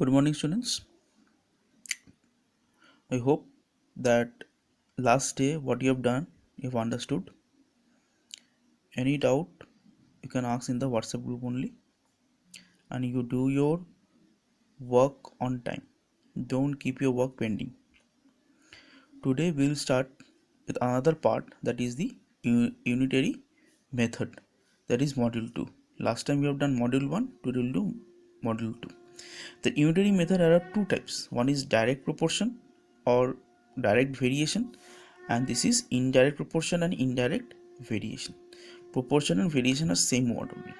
Good morning, students. I hope that last day what you have done, you've understood. Any doubt, you can ask in the WhatsApp group only, and you do your work on time. Don't keep your work pending. Today we'll start with another part, that is the unitary method. That is module 2. Last time we have done module 1, today we'll do module 2. The unitary method are two types. One is direct proportion or direct variation, and this is indirect proportion and indirect variation. Proportion and variation are same word only.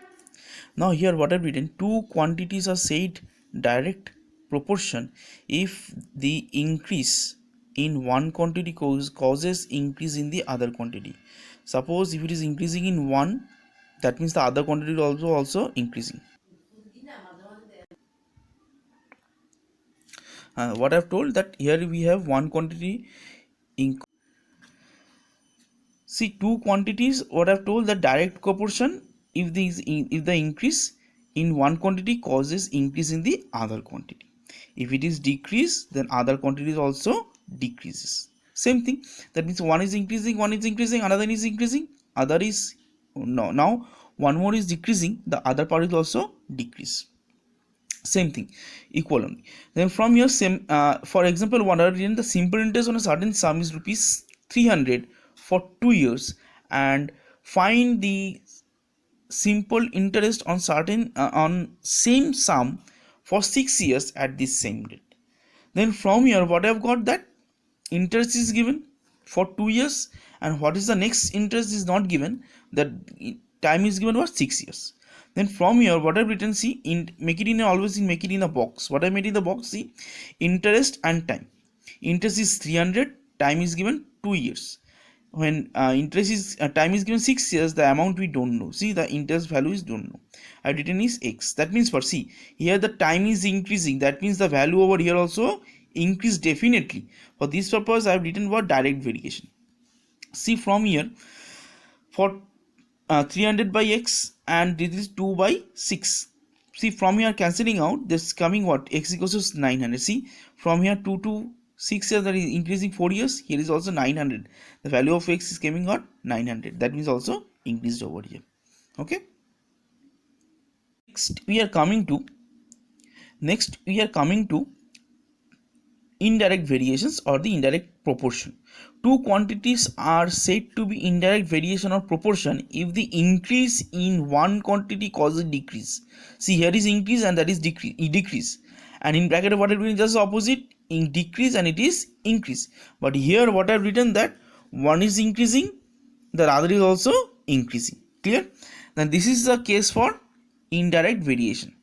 Now here what I've written, two quantities are said direct proportion if the increase in one quantity causes increase in the other quantity. Suppose if it is increasing in one, that means the other quantity is also increasing. What I've told, that here we have one quantity see two quantities. What I've told, that direct proportion if the increase in one quantity causes increase in the other quantity. If it is decrease, then other quantities also decreases. Same thing, that means one is increasing, another is increasing, other is no, now one more is decreasing, the other part is also decrease. Same thing, equal only. Then from here, same for example, one are in the simple interest on a certain sum is rupees 300 for 2 years, and find the simple interest on certain on same sum for 6 years at this same rate. Then from here what I've got, that interest is given for 2 years, and what is the next interest is not given, that time is given for 6 years. Then from here what I've written, see, make it in a box. What I made in the box, see, interest and time. Interest is 300, time is given 2 years. When interest is time is given 6 years, the amount we don't know. See, the interest value is don't know. I've written is x. That means, for see, here the time is increasing, that means the value over here also increase definitely. For this purpose I have written what direct variation. See, from here for 300 by x, and this is 2 by 6. See, from here cancelling out, this coming what, x equals to 900. See, from here 2 to 6 years, that is increasing 4 years, here is also 900. The value of x is coming out 900, that means also increased over here. Okay, next we are coming to indirect variations or the indirect proportion. Two quantities are said to be indirect variation or proportion if the increase in one quantity causes decrease. See, here is increase and that is decrease, and in bracket what I've written, just opposite, in decrease and it is increase. But here what I've written, that one is increasing, the other is also increasing. Clear? Then this is the case for indirect variation.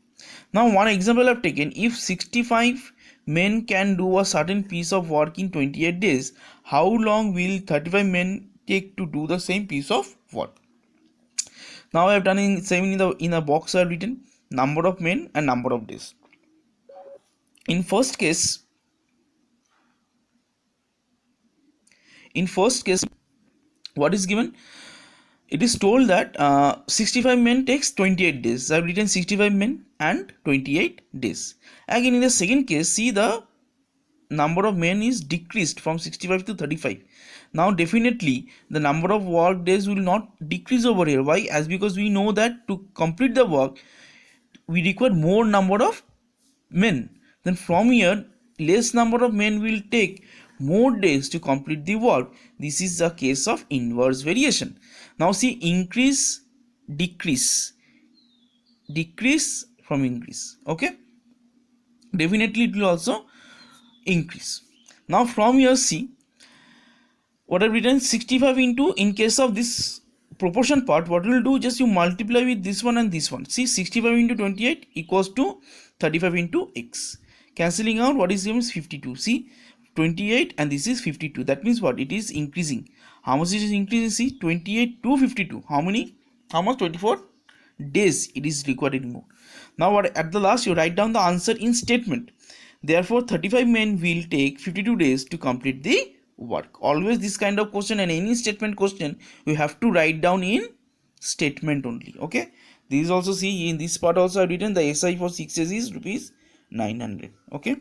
Now one example I've taken, if 65 men can do a certain piece of work in 28 days, how long will 35 men take to do the same piece of work? Now I have done in a box I have written number of men and number of days. In first case what is given, it is told that 65 men takes 28 days. I have written 65 men and 28 days. Again, in the second case, see, the number of men is decreased from 65 to 35. Now definitely the number of work days will not decrease over here. Why? As because we know that to complete the work we require more number of men. Then from here less number of men will take more days to complete the work. This is the case of inverse variation. Now see, increase, decrease from increase. Okay, definitely it will also increase. Now from here, see, what I've written, 65 into, in case of this proportion part, what we will do, just you multiply with this one and this one. See, 65 into 28 equals to 35 into x. Cancelling out, what is given is 52. See, 28 and this is 52. That means what, it is increasing. How much it is increasing? See, 28 to 52. How much? 24 days it is required anymore. Now what, at the last you write down the answer in statement. Therefore 35 men will take 52 days to complete the work. Always this kind of question and any statement question you have to write down in statement only. Okay, this also, see, in this part also I have written the SI for 6 days is rupees 900. Okay.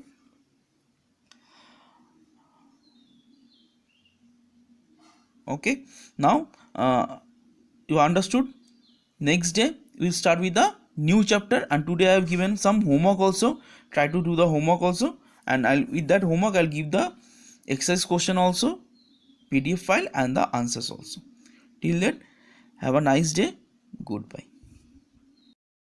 Okay, now you understood. Next day we'll start with the new chapter, and today I have given some homework also. Try to do the homework also, and I'll with that homework I'll give the exercise question also, PDF file and the answers also. Till then, have a nice day. Goodbye.